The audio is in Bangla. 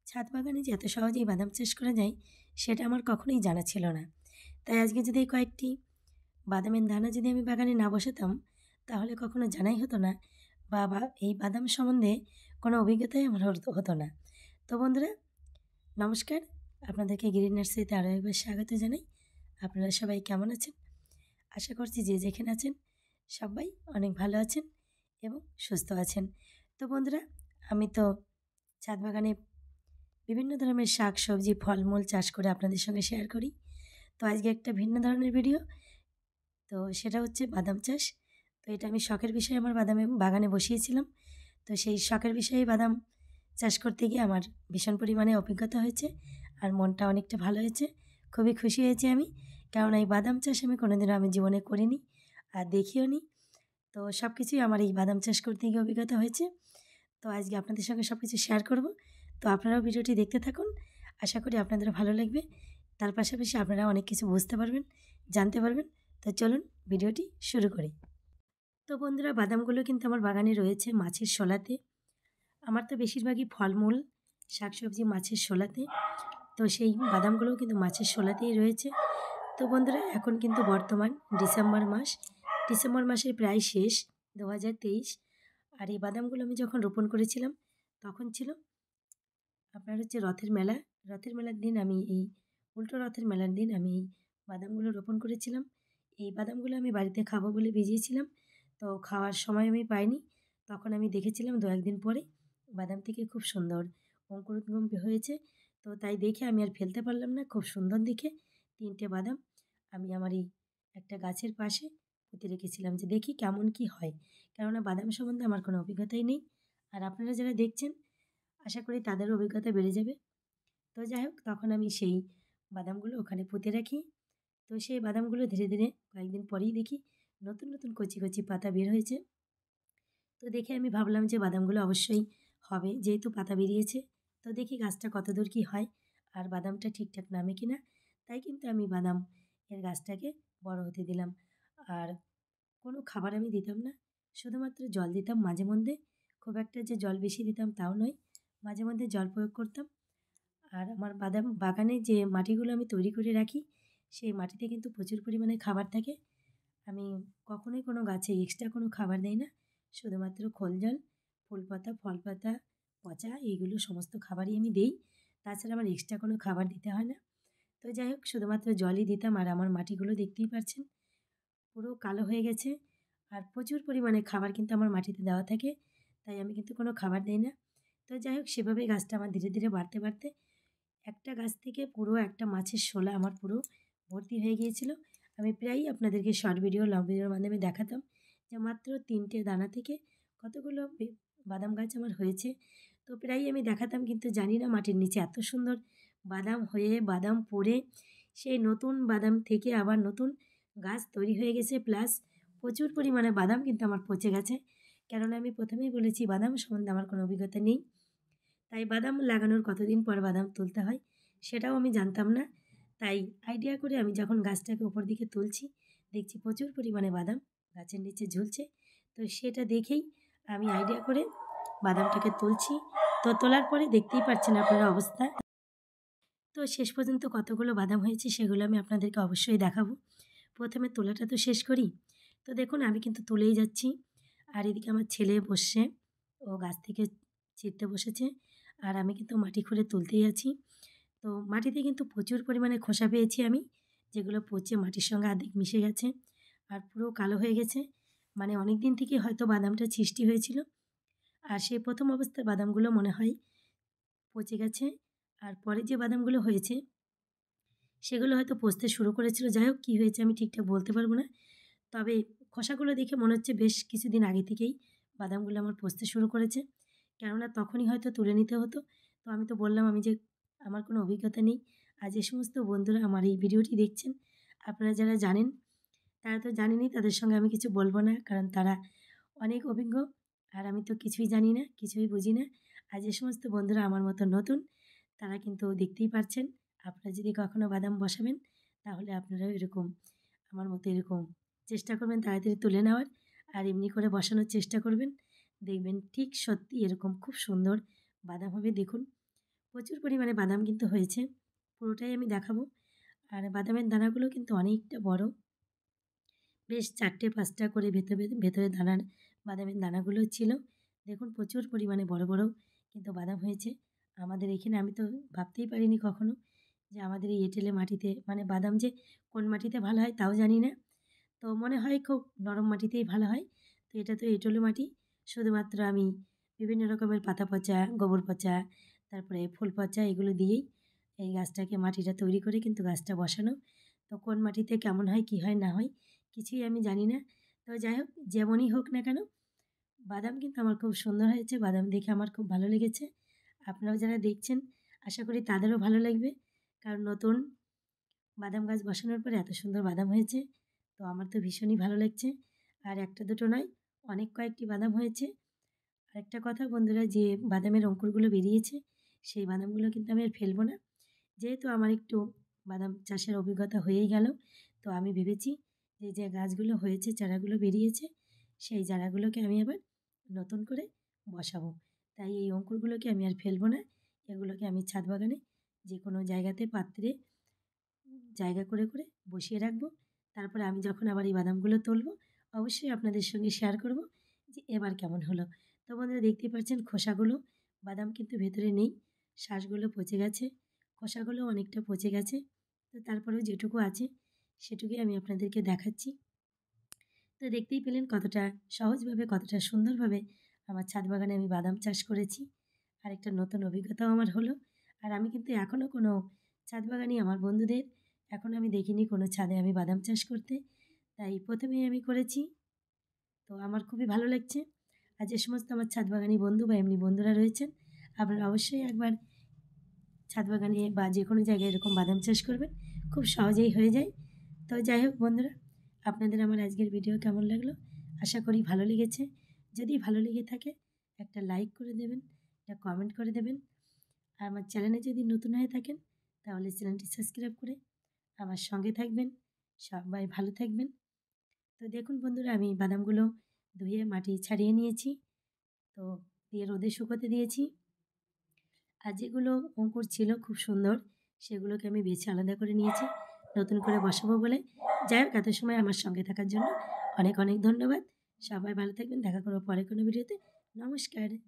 ছাদ বাগানে যে এত সহজেই বাদাম চাষ করা যায় সেটা আমার কখনোই জানা ছিল না। তাই আজকে যদি এই কয়েকটি বাদামের দানা যদি আমি বাগানে না বসাতাম তাহলে কখনো জানাই হতো না বা এই বাদাম সম্বন্ধে কোনো অভিজ্ঞতাই আমার হতো না। তো বন্ধুরা, নমস্কার। আপনাদেরকে গ্রিন নার্সারিতে আরও একবার স্বাগত জানাই। আপনারা সবাই কেমন আছেন? আশা করছি যে যেখানে আছেন সবাই অনেক ভালো আছেন এবং সুস্থ আছেন। তো বন্ধুরা, আমি তো ছাদ বাগানে বিভিন্ন ধরনের শাক সবজি ফলমূল চাষ করে আপনাদের সঙ্গে শেয়ার করি। তো আজকে একটা ভিন্ন ধরনের ভিডিও। তো সেটা হচ্ছে বাদাম চাষ। তো এটা আমি শখের বিষয়ে আমার বাগানে বসিয়েছিলাম। তো সেই শখের বিষয়ে বাদাম চাষ করতে গিয়ে আমার ভীষণ পরিমাণে অভিজ্ঞতা হয়েছে আর মনটা অনেকটা ভালো হয়েছে। খুবই খুশি হয়েছি আমি। কারণ এই বাদাম চাষ আমি কোনোদিনও আমি জীবনে করিনি আর দেখিও নি। তো সব কিছুই আমার এই বাদাম চাষ করতে গিয়ে অভিজ্ঞতা হয়েছে। তো আজকে আপনাদের সঙ্গে সব কিছু শেয়ার করব। তো আপনারাও ভিডিওটি দেখতে থাকুন। আশা করি আপনাদেরও ভালো লাগবে। তার পাশাপাশি আপনারা অনেক কিছু বুঝতে পারবেন, জানতে পারবেন। তো চলুন ভিডিওটি শুরু করি। তো বন্ধুরা, বাদামগুলো কিন্তু আমার বাগানে রয়েছে মাছের শোলাতে। আমার তো বেশিরভাগই ফলমূল, শাকসবজি মাছের শোলাতে। তো সেই বাদামগুলোও কিন্তু মাছের শোলাতেই রয়েছে। তো বন্ধুরা, এখন কিন্তু বর্তমান ডিসেম্বর মাস। ডিসেম্বর মাসের প্রায় শেষ 2023। আর এই বাদামগুলো আমি যখন রোপণ করেছিলাম তখন ছিল আপনার হচ্ছে রথের মেলা। রথের মেলার দিন আমি এই উল্টো রথের মেলার দিন আমি এই বাদামগুলো রোপণ করেছিলাম। এই বাদামগুলো আমি বাড়িতে খাবো বলে ভিজিয়েছিলাম। তো খাওয়ার সময় আমি পাইনি। তখন আমি দেখেছিলাম 2-1 দিন পরে বাদাম থেকে খুব সুন্দর অঙ্কুরোদ্গম হয়েছে। তো তাই দেখে আমি আর ফেলতে পারলাম না। খুব সুন্দর দেখে 3টে বাদাম আমি আমার এই একটা গাছের পাশে পুঁতে রেখেছিলাম যে দেখি কেমন কি হয়। কেননা বাদাম সম্বন্ধে আমার কোনো অভিজ্ঞতাই নেই। আর আপনারা যারা দেখছেন আশা করি তাদেরও অভিজ্ঞতা বেড়ে যাবে। তো যাই হোক, তখন আমি সেই বাদামগুলো ওখানে পুঁতে রাখি। তো সেই বাদামগুলো ধীরে ধীরে কয়েকদিন পরেই দেখি নতুন নতুন কচি কচি পাতা বের হয়েছে। তো দেখে আমি ভাবলাম যে বাদামগুলো অবশ্যই হবে, যেহেতু পাতা বেরিয়েছে। তো দেখি গাছটা কতদূর কী হয় আর বাদামটা ঠিকঠাক নামে কি না। তাই কিন্তু আমি বাদাম এর গাছটাকে বড় হতে দিলাম। আর কোনো খাবার আমি দিতাম না। শুধুমাত্র জল দিতাম মাঝে মধ্যে। খুব একটা যে জল বেশি দিতাম তাও নয়। মাঝে মধ্যে জল প্রয়োগ করতাম। আর আমার বাদাম বাগানে যে মাটিগুলো আমি তৈরি করে রাখি, সেই মাটিতে কিন্তু প্রচুর পরিমাণে খাবার থাকে। আমি কখনোই কোনো গাছে এক্সট্রা কোনো খাবার দেই না। শুধুমাত্র খোল জল, ফুল পাতা, ফল পাতা, পচা এইগুলো সমস্ত খাবারই আমি দেই। তাছাড়া আমার এক্সট্রা কোনো খাবার দিতে হয় না। তো যাই হোক, শুধুমাত্র জলই দিতাম। আর আমার মাটিগুলো দেখতেই পারছেন পুরো কালো হয়ে গেছে। আর প্রচুর পরিমাণে খাবার কিন্তু আমার মাটিতে দেওয়া থাকে। তাই আমি কিন্তু কোনো খাবার দেই না। তো যাই হোক, সেভাবেই গাছটা আমার ধীরে ধীরে বাড়তে বাড়তে একটা গাছ থেকে পুরো একটা মাছের শোলা আমার পুরো ভর্তি হয়ে গিয়েছিল। আমি প্রায়ই আপনাদেরকে শর্ট ভিডিও, লং ভিডিওর মাধ্যমে দেখাতাম যে মাত্র 3টে দানা থেকে কতগুলো বাদাম গাছ আমার হয়েছে। তো প্রায়ই আমি দেখাতাম, কিন্তু জানি না মাটির নিচে এত সুন্দর বাদাম হয়ে বাদাম পড়ে সেই নতুন বাদাম থেকে আবার নতুন গাছ তৈরি হয়ে গেছে। প্লাস প্রচুর পরিমাণে বাদাম কিন্তু আমার পচে গেছে। কেননা আমি প্রথমেই বলেছি বাদাম সম্বন্ধে আমার কোনো অভিজ্ঞতা নেই। তাই বাদাম লাগানোর কতদিন পর বাদাম তুলতে হয় সেটাও আমি জানতাম না। তাই আইডিয়া করে আমি যখন গাছটাকে উপর দিকে তুলছি, দেখছি প্রচুর পরিমাণে বাদাম গাছের নিচে ঝুলছে। তো সেটা দেখেই আমি আইডিয়া করে বাদামটাকে তুলছি। তো তোলার পরে দেখতেই পাচ্ছেন আপনারা অবস্থা। তো শেষ পর্যন্ত কতগুলো বাদাম হয়েছে সেগুলো আমি আপনাদেরকে অবশ্যই দেখাবো। প্রথমে তোলাটা তো শেষ করি। তো দেখুন, আমি কিন্তু তুলেই যাচ্ছি। আর এদিকে আমার ছেলে বসছে, ও গাছ থেকে ছিঁড়তে বসেছে। আর আমি কিন্তু মাটি খুঁড়ে তুলতেই আছি। তো মাটিতে কিন্তু প্রচুর পরিমাণে খোসা পেয়েছি আমি, যেগুলো পচে মাটির সঙ্গে অর্ধেক মিশে গেছে আর পুরো কালো হয়ে গেছে। মানে অনেক দিন থেকে হয়তো বাদামটা সৃষ্টি হয়েছিল। আর সেই প্রথম অবস্থার বাদামগুলো মনে হয় পচে গেছে। আর পরে যে বাদামগুলো হয়েছে সেগুলো হয়তো পচতে শুরু করেছিল। যাই হোক, কী হয়েছে আমি ঠিকঠাক বলতে পারবো না। তবে খোসাগুলো দেখে মনে হচ্ছে বেশ কিছুদিন আগে থেকেই বাদামগুলো আমার পচতে শুরু করেছে। কেননা তখনই হয়তো তুলে নিতে হতো। তো আমি তো বললাম আমি যে আমার কোনো অভিজ্ঞতা নেই। আর যে সমস্ত বন্ধুরা আমার এই ভিডিওটি দেখছেন, আপনারা যারা জানেন তারা তো জানেনই, তাদের সঙ্গে আমি কিছু বলবো না। কারণ তারা অনেক অভিজ্ঞ আর আমি তো কিছুই জানি না, কিছুই বুঝি না। আর যে সমস্ত বন্ধুরা আমার মতো নতুন তারা কিন্তু দেখতেই পারছেন। আপনারা যদি কখনো বাদাম বসাবেন তাহলে আপনারাও এরকম আমার মতো এরকম চেষ্টা করবেন তাড়াতাড়ি তুলে নেওয়ার। আর এমনি করে বসানোর চেষ্টা করবেন। দেখবেন ঠিক সত্যি এরকম খুব সুন্দর বাদাম হবে। দেখুন প্রচুর পরিমাণে বাদাম কিন্তু হয়েছে, পুরোটাই আমি দেখাবো। আর বাদামের দানাগুলো কিন্তু অনেকটা বড়, বেশ 4টে-5টা করে ভেতরে ভেতরে বাদামের দানাগুলো ছিল। দেখুন প্রচুর পরিমাণে বড় বড় কিন্তু বাদাম হয়েছে। আমাদের এখানে আমি তো ভাবতেই পারিনি কখনো যে আমাদের এই এঁটেলে মাটিতে মানে বাদাম যে কোন মাটিতে ভালো হয় তাও জানি না। তো মনে হয় খুব নরম মাটিতেই ভালো হয়। তো এটা তো এঁটেল মাটি। শুধুমাত্র আমি বিভিন্ন রকমের পাতা পচা, গোবর পচা, তারপরে ফুল পচা এগুলো দিয়েই এই গাছটাকে মাটিটা তৈরি করে কিন্তু গাছটা বসানো। তো কোন মাটিতে কেমন হয়, কী হয় না হয় কিছুই আমি জানি না। তো যাই হোক, যেমনই হোক না কেন, বাদাম কিন্তু আমার খুব সুন্দর হয়েছে। বাদাম দেখে আমার খুব ভালো লেগেছে। আপনারাও যারা দেখছেন আশা করি তাদেরও ভালো লাগবে। কারণ নতুন বাদাম গাছ বসানোর পরে এত সুন্দর বাদাম হয়েছে। তো আমার তো ভীষণই ভালো লাগছে। আর ১টা ২টো নয়, অনেক কয়েকটি বাদাম হয়েছে। আরেকটা কথা বন্ধুরা, যে বাদামের অঙ্কুরগুলো বেরিয়েছে, সেই বাদামগুলো কিন্তু আমি আর ফেলবো না। যেহেতু আমার একটু বাদাম চাষের অভিজ্ঞতা হয়েই গেল, তো আমি ভেবেছি যে গাছগুলো হয়েছে, চারাগুলো বেরিয়েছে, সেই চারাগুলোকে আমি আবার নতুন করে বসাবো। তাই এই অঙ্কুরগুলোকে আমি আর ফেলবো না। এগুলোকে আমি ছাদ বাগানে যে কোনো জায়গাতে পাত্রে জায়গা করে করে বসিয়ে রাখবো। তারপরে আমি যখন আবার এই বাদামগুলো তুলবো, অবশ্যই আপনাদের সঙ্গে শেয়ার করব যে এবার কেমন হলো। তো বন্ধুরা দেখতেই পাচ্ছেন খোসাগুলো, বাদাম কিন্তু ভেতরে নেই, শাঁসগুলো পচে গেছে, খোসাগুলো অনেকটা পচে গেছে। তো তারপরেও যেটুকু আছে সেটুকুই আমি আপনাদেরকে দেখাচ্ছি। তো দেখতেই পেলেন কতটা সহজভাবে, কতটা সুন্দরভাবে আমার ছাদ বাগানে আমি বাদাম চাষ করেছি। আর একটা নতুন অভিজ্ঞতাও আমার হলো। আর আমি কিন্তু এখনও কোনো ছাদ বাগানি আমার বন্ধুদের এখনও আমি দেখিনি কোনো ছাদে আমি বাদাম চাষ করতে। তাই ১ম এই আমি করেছি। তো আমার খুবই ভালো লাগছে। আর যে সমস্ত আমার ছাদ বাগানি বন্ধু বা এমনি বন্ধুরা রয়েছেন, আপনারা অবশ্যই একবার ছাদ বাগানে বা যে কোনো জায়গায় এরকম বাদাম চাষ করবেন। খুব সহজেই হয়ে যায়। তো যাই হোক বন্ধুরা, আপনাদের আমার আজকের ভিডিও কেমন লাগলো? আশা করি ভালো লেগেছে। যদি ভালো লেগে থাকে একটা লাইক করে দেবেন, একটা কমেন্ট করে দেবেন। আর আমার চ্যানেলে যদি নতুন হয়ে থাকেন তাহলে চ্যানেলটি সাবস্ক্রাইব করে আমার সঙ্গে থাকবেন। সবাই ভালো থাকবেন। তো দেখুন বন্ধুরা, আমি বাদামগুলো ধুয়ে মাটি ছাড়িয়ে নিয়েছি। তো দিয়ে রোদে শুকোতে দিয়েছি। আর যেগুলো অঙ্কুর ছিল খুব সুন্দর, সেগুলোকে আমি বেছে আলাদা করে নিয়েছি নতুন করে বসাবো বলে। যাই হোক, এত সময় আমার সঙ্গে থাকার জন্য অনেক অনেক ধন্যবাদ। সবাই ভালো থাকবেন। দেখা করবো পরে কোনো ভিডিওতে। নমস্কার।